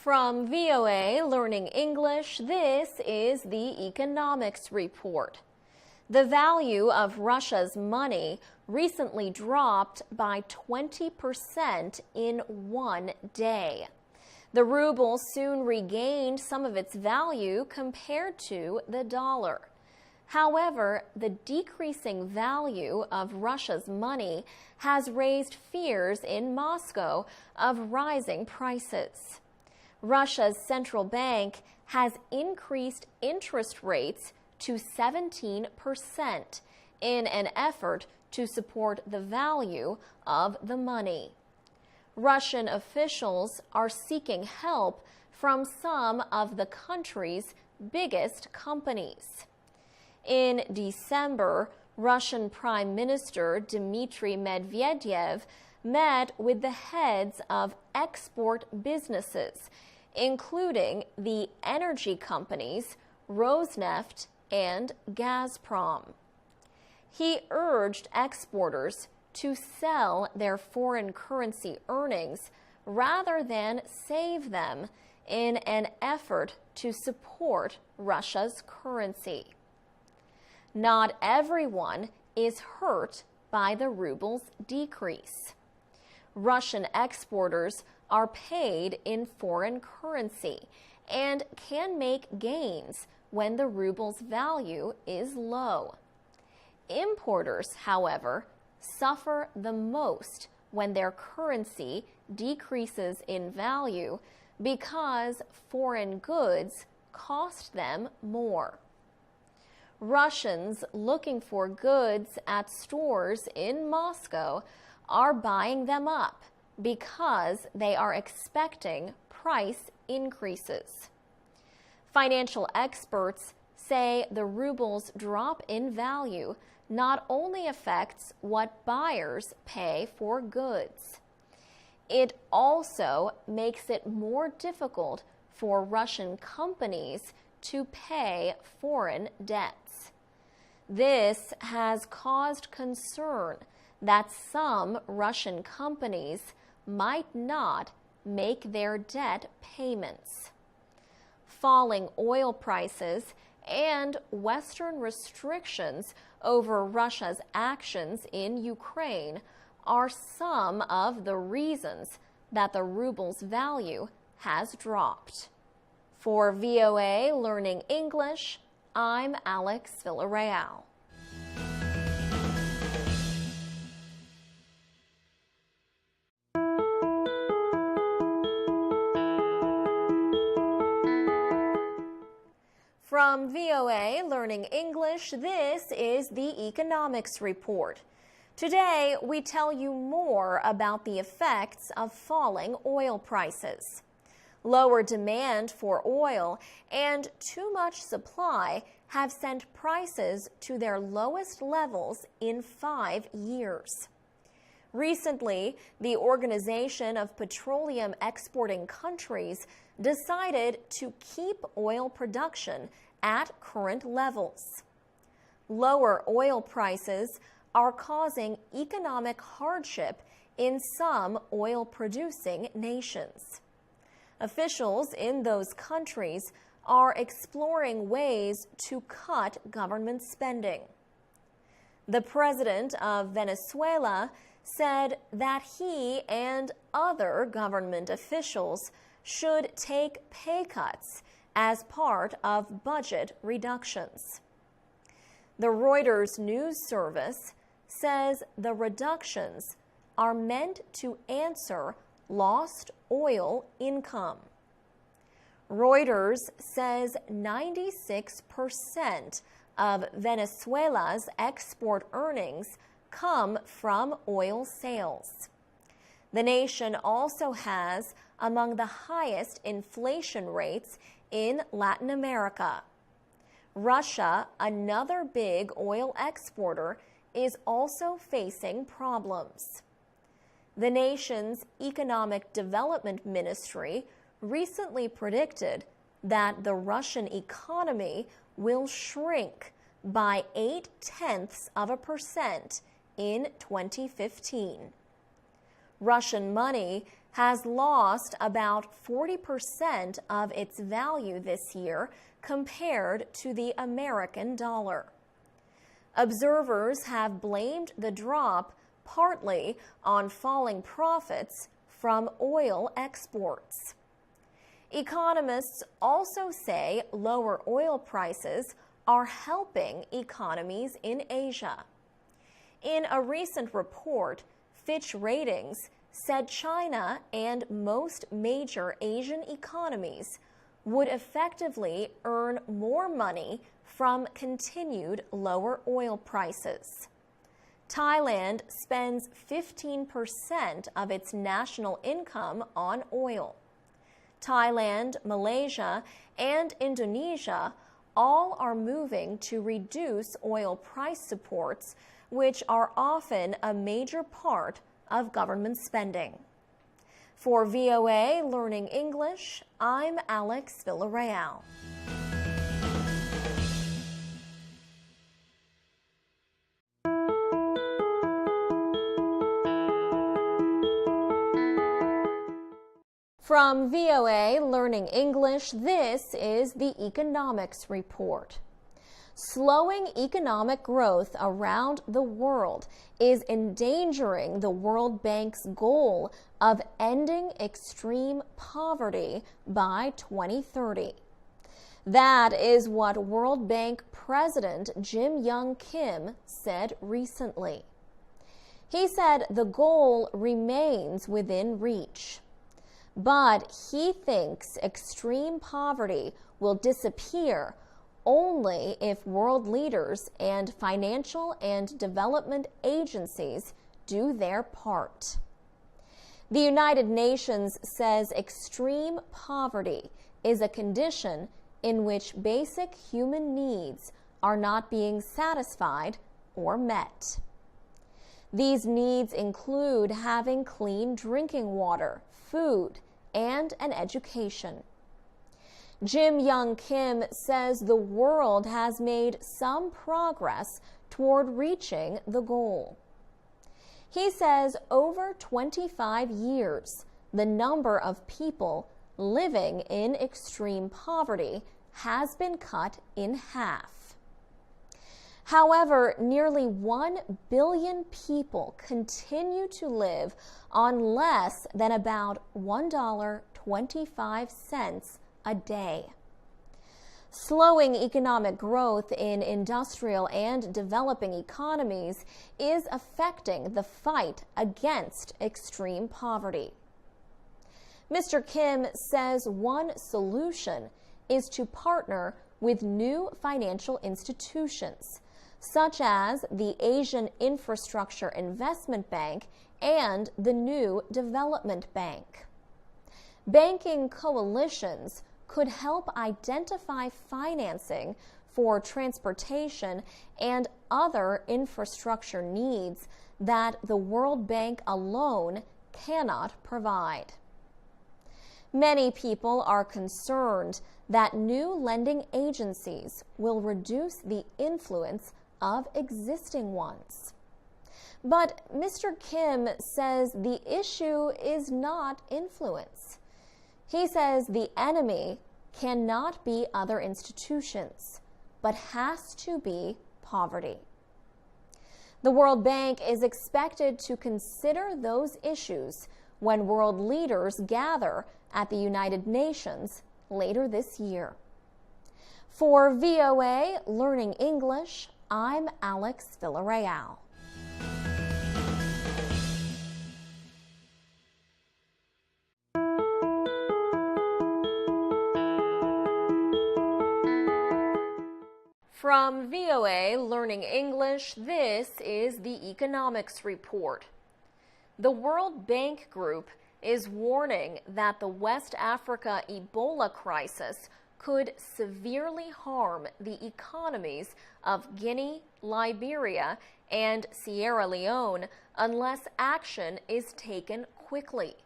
From VOA Learning English, this is the Economics Report. The value of Russia's money recently dropped by 20% in one day. The ruble soon regained some of its value compared to the dollar. However, the decreasing value of Russia's money has raised fears in Moscow of rising prices. Russia's central bank has increased interest rates to 17% in an effort to support the value of the money. Russian officials are seeking help from some of the country's biggest companies. In December, Russian Prime Minister Dmitry Medvedev met with the heads of export businesses, including the energy companies Rosneft and Gazprom. He urged exporters to sell their foreign currency earnings rather than save them in an effort to support Russia's currency. Not everyone is hurt by the ruble's decrease. Russian exporters are paid in foreign currency and can make gains when the ruble's value is low. Importers, however, suffer the most when their currency decreases in value because foreign goods cost them more. Russians looking for goods at stores in Moscow are buying them up because they are expecting price increases. Financial experts say the ruble's drop in value not only affects what buyers pay for goods, it also makes it more difficult for Russian companies to pay foreign debts. This has caused concern that some Russian companies might not make their debt payments. Falling oil prices and Western restrictions over Russia's actions in Ukraine are some of the reasons that the ruble's value has dropped. For VOA Learning English, I'm Alex Villarreal. From VOA Learning English, this is the Economics Report. Today, we tell you more about the effects of falling oil prices. Lower demand for oil and too much supply have sent prices to their lowest levels in 5 years. Recently, the Organization of Petroleum Exporting Countries decided to keep oil production at current levels. Lower oil prices are causing economic hardship in some oil-producing nations. Officials in those countries are exploring ways to cut government spending. The president of Venezuela said that he and other government officials should take pay cuts as part of budget reductions. The Reuters news service says the reductions are meant to answer lost oil income. Reuters says 96% of Venezuela's export earnings come from oil sales. The nation also has among the highest inflation rates in Latin America. Russia, another big oil exporter, is also facing problems. The nation's Economic Development Ministry recently predicted that the Russian economy will shrink by 0.8% in 2015. Russian money has lost about 40% of its value this year compared to the American dollar. Observers have blamed the drop partly on falling profits from oil exports. Economists also say lower oil prices are helping economies in Asia. In a recent report, Fitch Ratings said China and most major Asian economies would effectively earn more money from continued lower oil prices. Thailand spends 15% of its national income on oil. Thailand, Malaysia, and Indonesia all are moving to reduce oil price supports, which are often a major part of government spending. For VOA Learning English, I'm Alex Villarreal. From VOA Learning English, this is the Economics Report. Slowing economic growth around the world is endangering the World Bank's goal of ending extreme poverty by 2030. That is what World Bank President Jim Kim said recently. He said the goal remains within reach, but he thinks extreme poverty will disappear only if world leaders and financial and development agencies do their part. The United Nations says extreme poverty is a condition in which basic human needs are not being satisfied or met. These needs include having clean drinking water, food, and an education. Jim Kim says the world has made some progress toward reaching the goal. He says over 25 years, the number of people living in extreme poverty has been cut in half. However, nearly 1 billion people continue to live on less than about $1.25 a day. Slowing economic growth in industrial and developing economies is affecting the fight against extreme poverty. Mr. Kim says one solution is to partner with new financial institutions, such as the Asian Infrastructure Investment Bank and the New Development Bank. Banking coalitions could help identify financing for transportation and other infrastructure needs that the World Bank alone cannot provide. Many people are concerned that new lending agencies will reduce the influence of existing ones. But Mr. Kim says the issue is not influence. He says the enemy cannot be other institutions, but has to be poverty. The World Bank is expected to consider those issues when world leaders gather at the United Nations later this year. For VOA Learning English, I'm Alex Villarreal. From VOA Learning English, this is the Economics Report. The World Bank Group is warning that the West Africa Ebola crisis could severely harm the economies of Guinea, Liberia, and Sierra Leone unless action is taken quickly.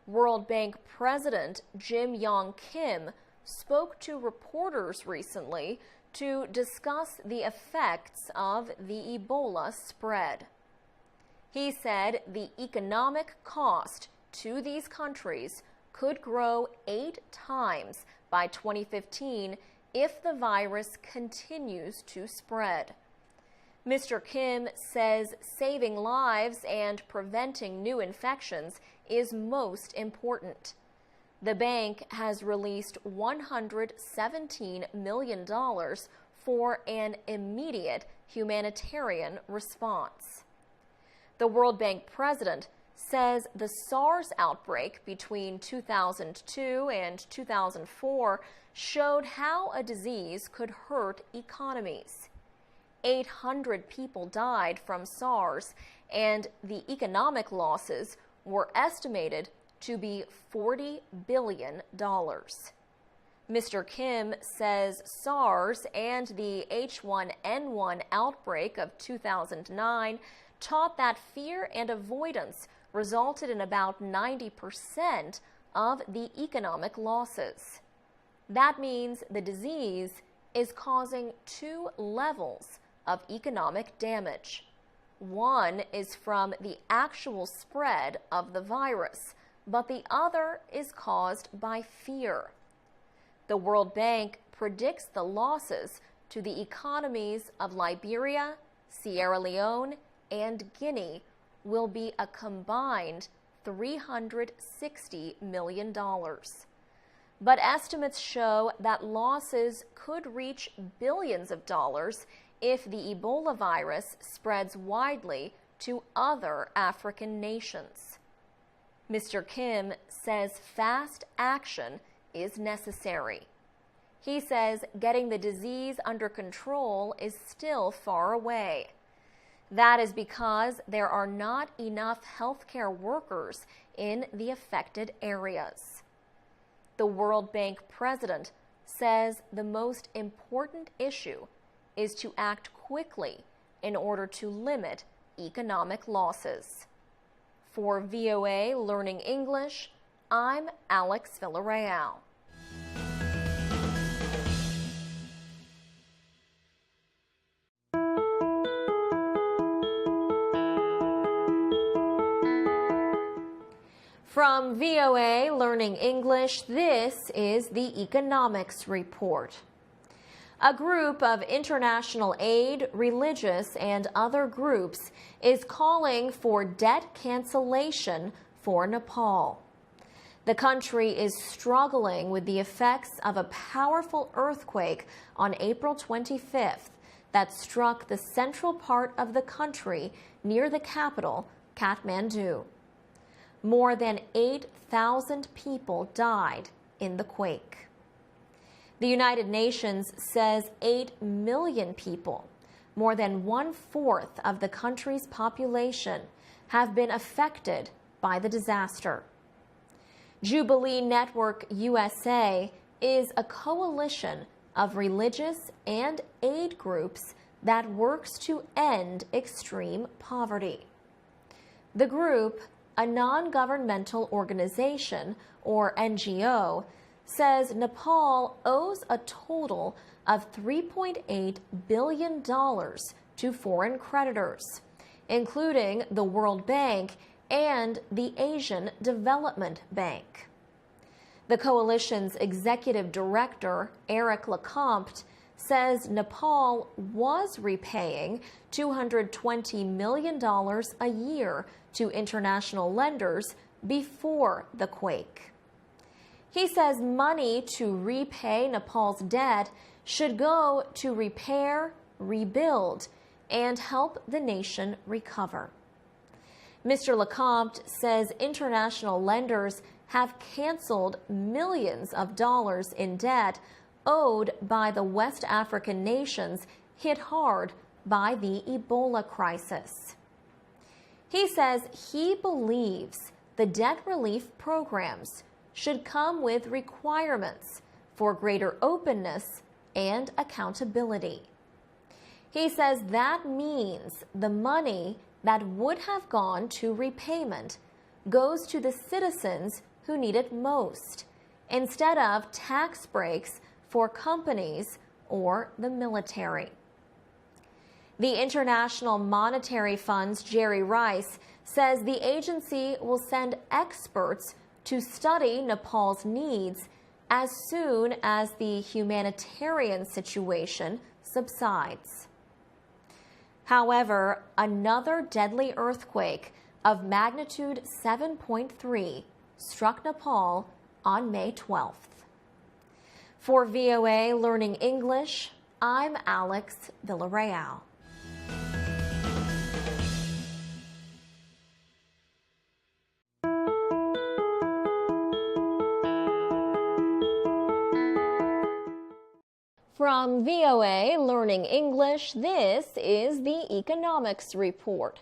World Bank President Jim Kim spoke to reporters recently to discuss the effects of the Ebola spread. He said the economic cost to these countries could grow 8 times by 2015 if the virus continues to spread. Mr. Kim says saving lives and preventing new infections is most important. The bank has released $117 million for an immediate humanitarian response. The World Bank president says the SARS outbreak between 2002 and 2004 showed how a disease could hurt economies. 800 people died from SARS, and the economic losses were estimated to be $40 billion. Mr. Kim says SARS and the H1N1 outbreak of 2009 taught that fear and avoidance resulted in about 90% of the economic losses. That means the disease is causing 2 levels of economic damage. One is from the actual spread of the virus, but the other is caused by fear. The World Bank predicts the losses to the economies of Liberia, Sierra Leone, and Guinea will be a combined $360 million. But estimates show that losses could reach billions of dollars if the Ebola virus spreads widely to other African nations. Mr. Kim says fast action is necessary. He says getting the disease under control is still far away. That is because there are not enough healthcare workers in the affected areas. The World Bank president says the most important issue is to act quickly in order to limit economic losses. For VOA Learning English, I'm Alex Villarreal. From VOA Learning English, this is the Economics Report. A group of international aid, religious, and other groups is calling for debt cancellation for Nepal. The country is struggling with the effects of a powerful earthquake on April 25th that struck the central part of the country near the capital, Kathmandu. More than 8,000 people died in the quake. The United Nations says 8 million people, more than 1/4 of the country's population, have been affected by the disaster. Jubilee Network USA is a coalition of religious and aid groups that works to end extreme poverty. The group, a non-governmental organization, or NGO, says Nepal owes a total of $3.8 billion to foreign creditors, including the World Bank and the Asian Development Bank. The coalition's executive director, Eric Lecomte, says Nepal was repaying $220 million a year to international lenders before the quake. He says money to repay Nepal's debt should go to repair, rebuild, and help the nation recover. Mr. Lecomte says international lenders have canceled millions of dollars in debt owed by the West African nations hit hard by the Ebola crisis. He says he believes the debt relief programs should come with requirements for greater openness and accountability. He says that means the money that would have gone to repayment goes to the citizens who need it most, instead of tax breaks for companies or the military. The International Monetary Fund's Jerry Rice says the agency will send experts to study Nepal's needs as soon as the humanitarian situation subsides. However, another deadly earthquake of magnitude 7.3 struck Nepal on May 12th. For VOA Learning English, I'm Alex Villarreal. From VOA Learning English, this is the Economics Report.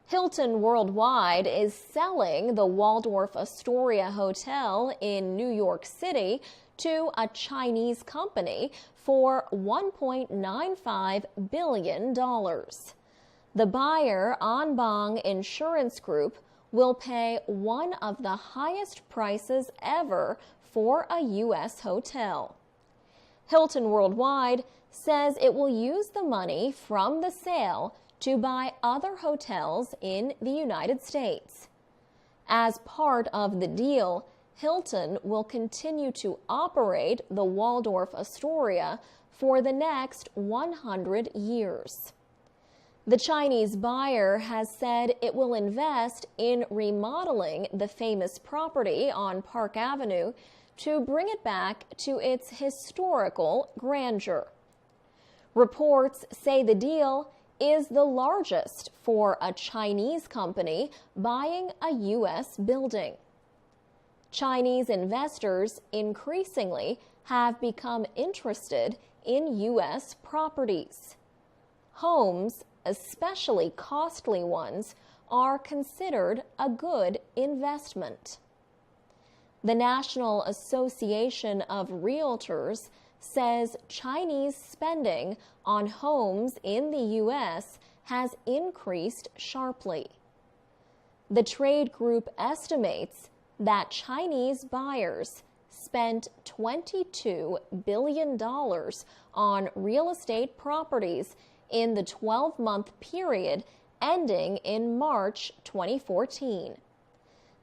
Hilton Worldwide is selling the Waldorf Astoria Hotel in New York City to a Chinese company for $1.95 billion. The buyer, Anbang Insurance Group, will pay one of the highest prices ever for a U.S. hotel. Hilton Worldwide says it will use the money from the sale to buy other hotels in the United States. As part of the deal, Hilton will continue to operate the Waldorf Astoria for the next 100 years. The Chinese buyer has said it will invest in remodeling the famous property on Park Avenue to bring it back to its historical grandeur. Reports say the deal is the largest for a Chinese company buying a U.S. building. Chinese investors increasingly have become interested in U.S. properties. Homes, especially costly ones, are considered a good investment. The National Association of Realtors says Chinese spending on homes in the U.S. has increased sharply. The trade group estimates that Chinese buyers spent $22 billion on real estate properties in the 12-month period ending in March 2014.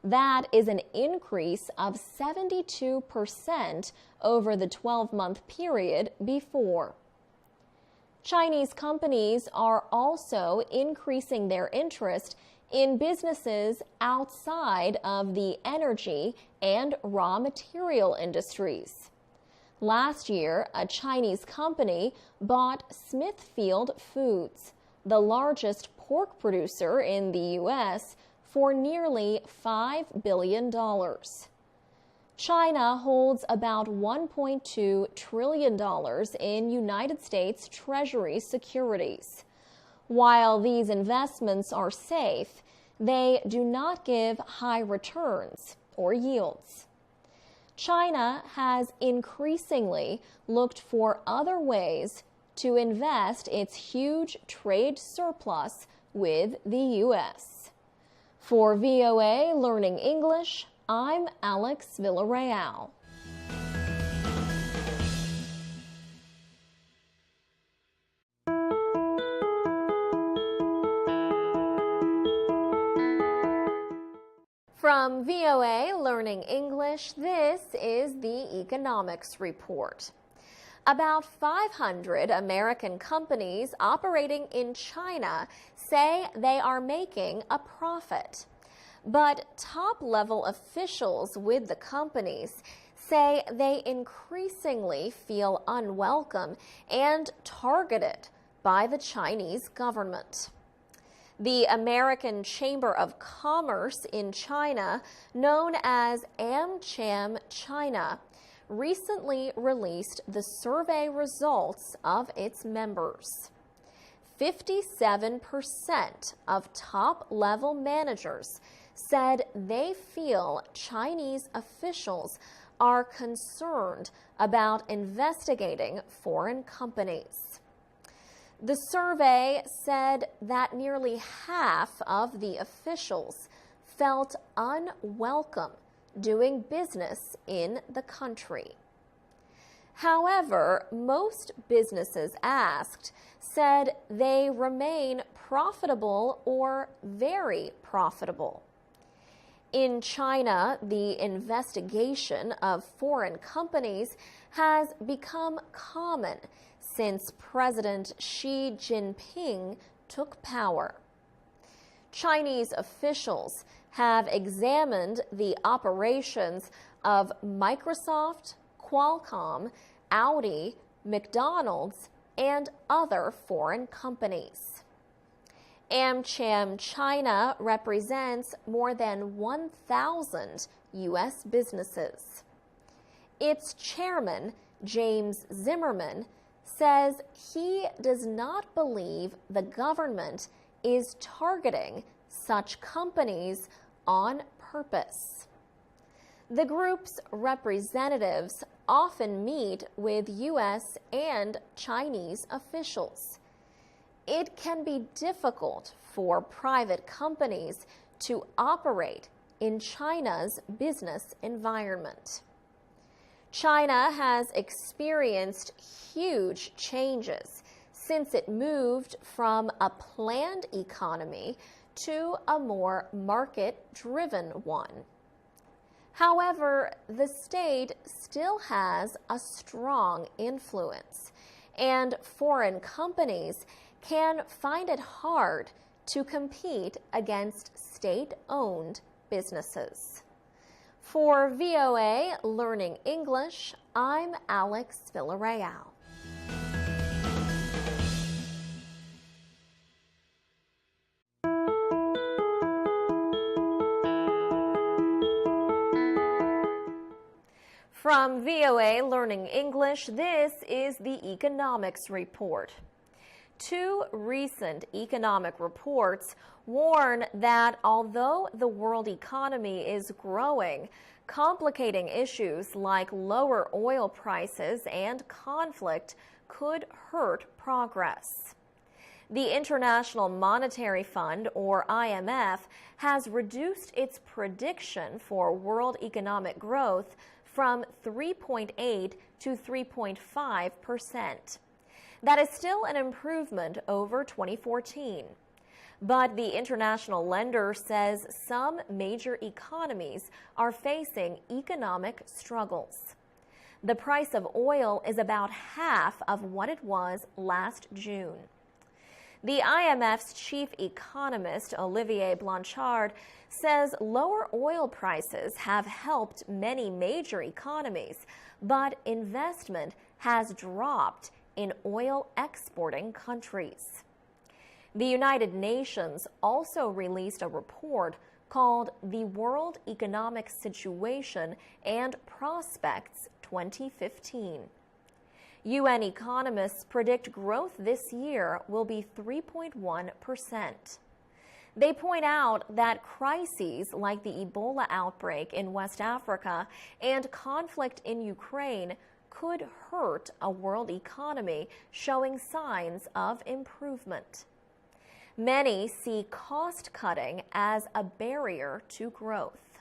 That is an increase of 72% over the 12-month period before. Chinese companies are also increasing their interest in businesses outside of the energy and raw material industries. Last year, a Chinese company bought Smithfield Foods, the largest pork producer in the U.S., for nearly $5 billion. China holds about $1.2 trillion in United States Treasury securities. While these investments are safe, they do not give high returns or yields. China has increasingly looked for other ways to invest its huge trade surplus with the U.S. For VOA Learning English, I'm Alex Villarreal. From VOA Learning English, this is the Economics Report. About 500 American companies operating in China say they are making a profit. But top-level officials with the companies say they increasingly feel unwelcome and targeted by the Chinese government. The American Chamber of Commerce in China, known as AmCham China, recently released the survey results of its members. 57% of top-level managers said they feel Chinese officials are concerned about investigating foreign companies. The survey said that nearly half of the officials felt unwelcome doing business in the country. However, most businesses asked said they remain profitable or very profitable. In China, the investigation of foreign companies has become common since President Xi Jinping took power. Chinese officials have examined the operations of Microsoft, Qualcomm, Audi, McDonald's, and other foreign companies. AmCham China represents more than 1,000 U.S. businesses. Its chairman, James Zimmerman, says he does not believe the government is targeting such companies on purpose. The group's representatives often meet with U.S. and Chinese officials. It can be difficult for private companies to operate in China's business environment. China has experienced huge changes since it moved from a planned economy to a more market-driven one. However, the state still has a strong influence, and foreign companies can find it hard to compete against state-owned businesses. For VOA Learning English, I'm Alex Villarreal. From VOA Learning English, this is the Economics Report. Two recent economic reports warn that although the world economy is growing, complicating issues like lower oil prices and conflict could hurt progress. The International Monetary Fund, or IMF, has reduced its prediction for world economic growth from 3.8 to 3.5%. That is still an improvement over 2014. But the international lender says some major economies are facing economic struggles. The price of oil is about half of what it was last June. The IMF's chief economist, Olivier Blanchard, says lower oil prices have helped many major economies, but investment has dropped in oil exporting countries. The United Nations also released a report called the World Economic Situation and Prospects 2015. UN economists predict growth this year will be 3.1%. They point out that crises like the Ebola outbreak in West Africa and conflict in Ukraine could hurt a world economy showing signs of improvement. Many see cost-cutting as a barrier to growth.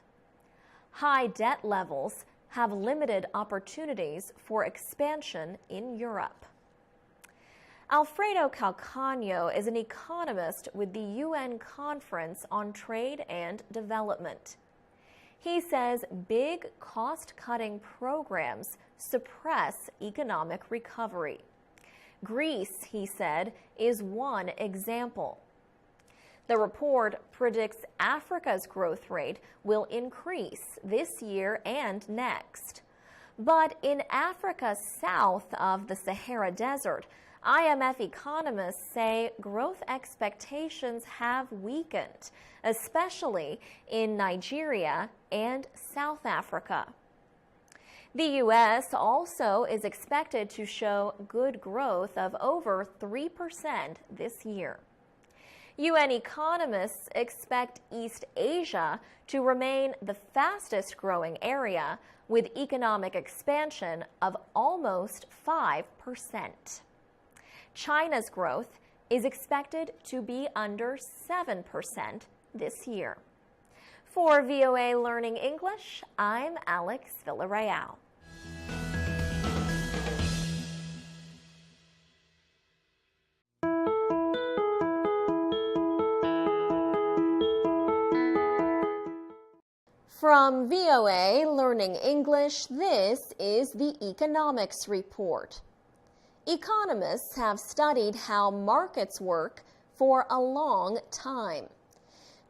High debt levels have limited opportunities for expansion in Europe. Alfredo Calcagno is an economist with the UN Conference on Trade and Development. He says big cost-cutting programs suppress economic recovery. Greece, he said, is one example. The report predicts Africa's growth rate will increase this year and next. But in Africa south of the Sahara Desert, IMF economists say growth expectations have weakened, especially in Nigeria and South Africa. The U.S. also is expected to show good growth of over 3% this year. UN economists expect East Asia to remain the fastest growing area with economic expansion of almost 5%. China's growth is expected to be under 7% this year. For VOA Learning English, I'm Alex Villarreal. From VOA Learning English, this is the Economics Report. Economists have studied how markets work for a long time.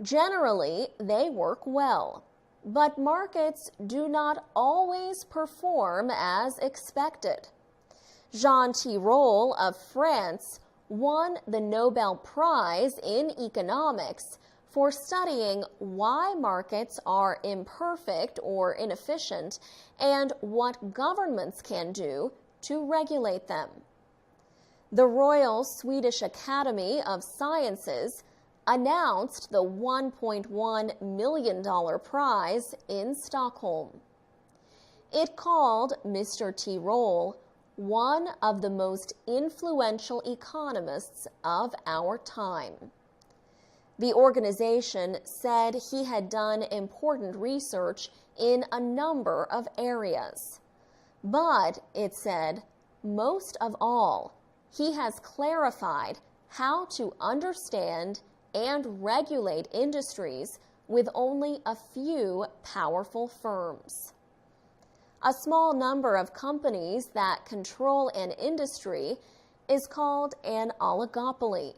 Generally, they work well, but markets do not always perform as expected. Jean Tirole of France won the Nobel Prize in Economics for studying why markets are imperfect or inefficient and what governments can do to regulate them. The Royal Swedish Academy of Sciences announced the $1.1 million prize in Stockholm. It called Mr. Tirole one of the most influential economists of our time. The organization said he had done important research in a number of areas. But, it said, most of all, he has clarified how to understand and regulate industries with only a few powerful firms. A small number of companies that control an industry is called an oligopoly.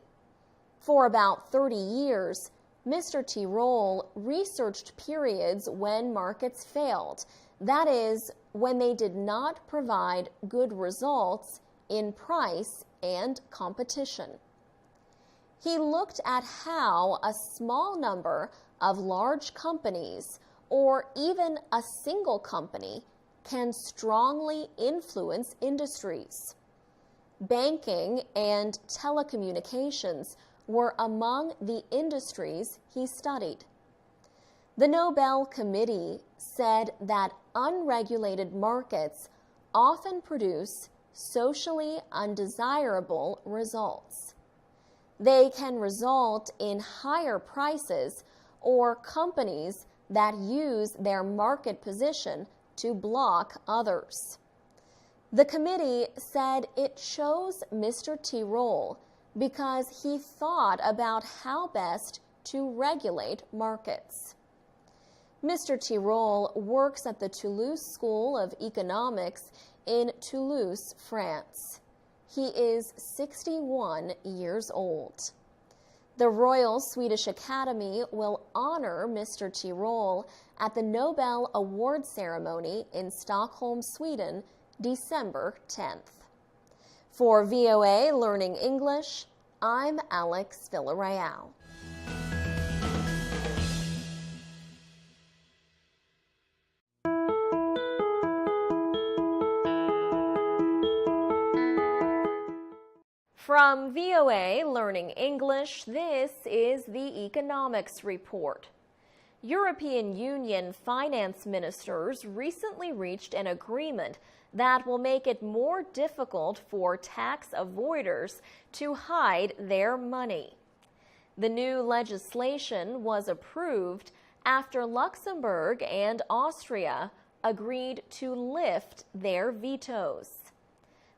For about 30 years, Mr. Tirole researched periods when markets failed, that is, when they did not provide good results in price and competition. He looked at how a small number of large companies, or even a single company, can strongly influence industries. Banking and telecommunications were among the industries he studied. The Nobel Committee said that unregulated markets often produce socially undesirable results. They can result in higher prices or companies that use their market position to block others. The committee said it chose Mr. Tirole because he thought about how best to regulate markets. Mr. Tirole works at the Toulouse School of Economics in Toulouse, France. He is 61 years old. The Royal Swedish Academy will honor Mr. Tirole at the Nobel Award ceremony in Stockholm, Sweden, December 10th. For VOA Learning English, I'm Alex Villarreal. From VOA Learning English, this is the Economics Report. European Union finance ministers recently reached an agreement that will make it more difficult for tax avoiders to hide their money. The new legislation was approved after Luxembourg and Austria agreed to lift their vetoes.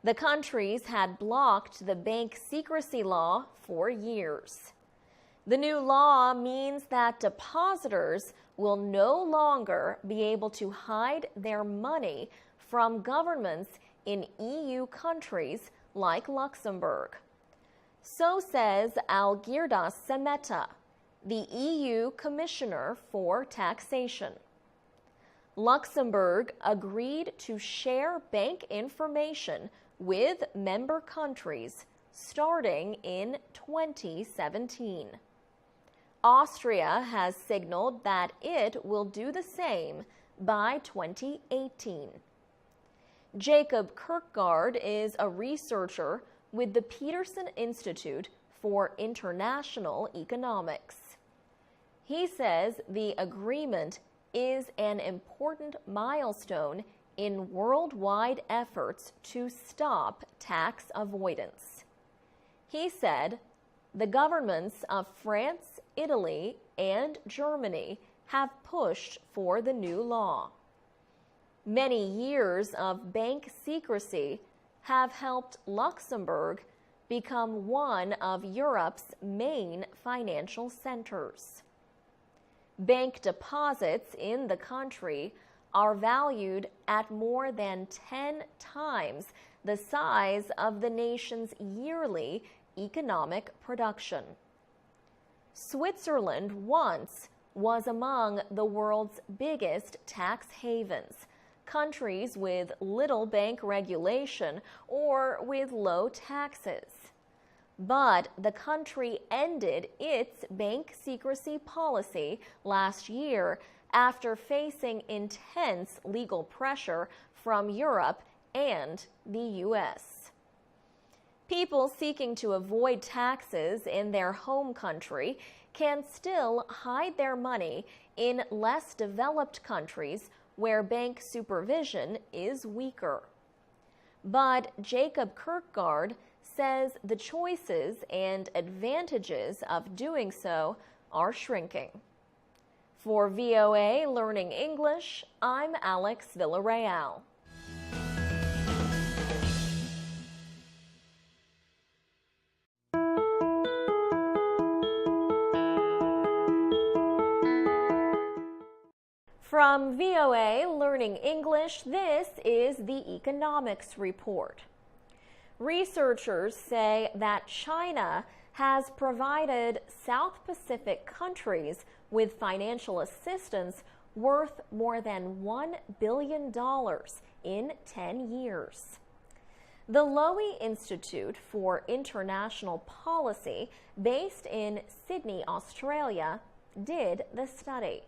The countries had blocked the bank secrecy law for years. The new law means that depositors will no longer be able to hide their money from governments in EU countries like Luxembourg. So says Algirdas Semeta, the EU Commissioner for Taxation. Luxembourg agreed to share bank information with member countries starting in 2017. Austria has signaled that it will do the same by 2018. Jacob Kirkgaard is a researcher with the Peterson Institute for International Economics. He says the agreement is an important milestone in worldwide efforts to stop tax avoidance. He said, the governments of France, Italy, and Germany have pushed for the new law. Many years of bank secrecy have helped Luxembourg become one of Europe's main financial centers. Bank deposits in the country are valued at more than 10 times the size of the nation's yearly economic production. Switzerland once was among the world's biggest tax havens, countries with little bank regulation or with low taxes. But the country ended its bank secrecy policy last year after facing intense legal pressure from Europe and the U.S. People seeking to avoid taxes in their home country can still hide their money in less developed countries where bank supervision is weaker. But Jacob Kirkgard says the choices and advantages of doing so are shrinking. For VOA Learning English, I'm Alex Villarreal. From VOA Learning English, this is the Economics Report. Researchers say that China has provided South Pacific countries with financial assistance worth more than $1 billion in 10 years. The Lowy Institute for International Policy, based in Sydney, Australia, did the study.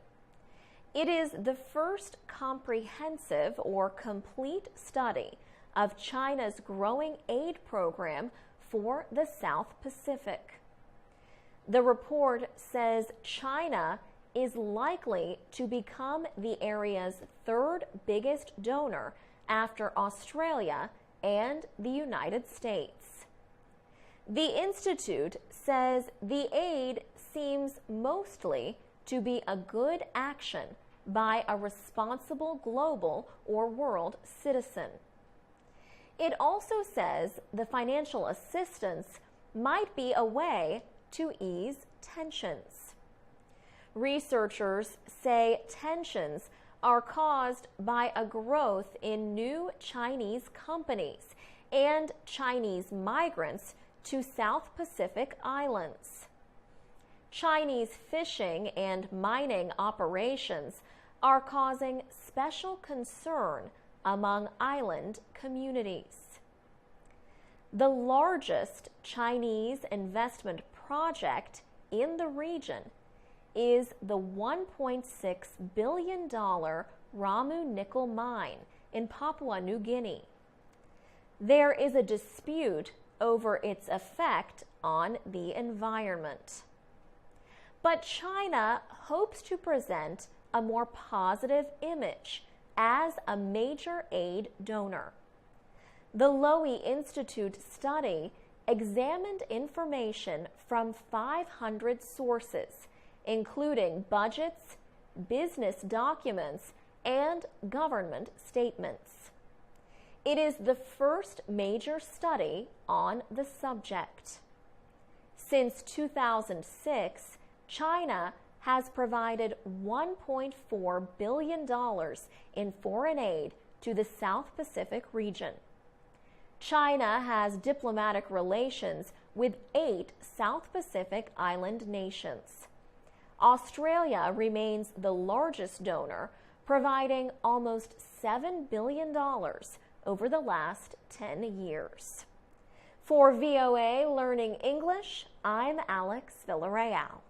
It is the first comprehensive or complete study of China's growing aid program for the South Pacific. The report says China is likely to become the area's third biggest donor after Australia and the United States. The Institute says the aid seems mostly to be a good action by a responsible global or world citizen. It also says the financial assistance might be a way to ease tensions. Researchers say tensions are caused by a growth in new Chinese companies and Chinese migrants to South Pacific islands. Chinese fishing and mining operations are causing special concern among island communities. The largest Chinese investment project in the region is the $1.6 billion Ramu nickel mine in Papua New Guinea. There is a dispute over its effect on the environment. But China hopes to present a more positive image as a major aid donor. The Lowy Institute study examined information from 500 sources, including budgets, business documents, and government statements. It is the first major study on the subject. Since 2006, China has provided $1.4 billion in foreign aid to the South Pacific region. China has diplomatic relations with 8 South Pacific island nations. Australia remains the largest donor, providing almost $7 billion over the last 10 years. For VOA Learning English, I'm Alex Villarreal.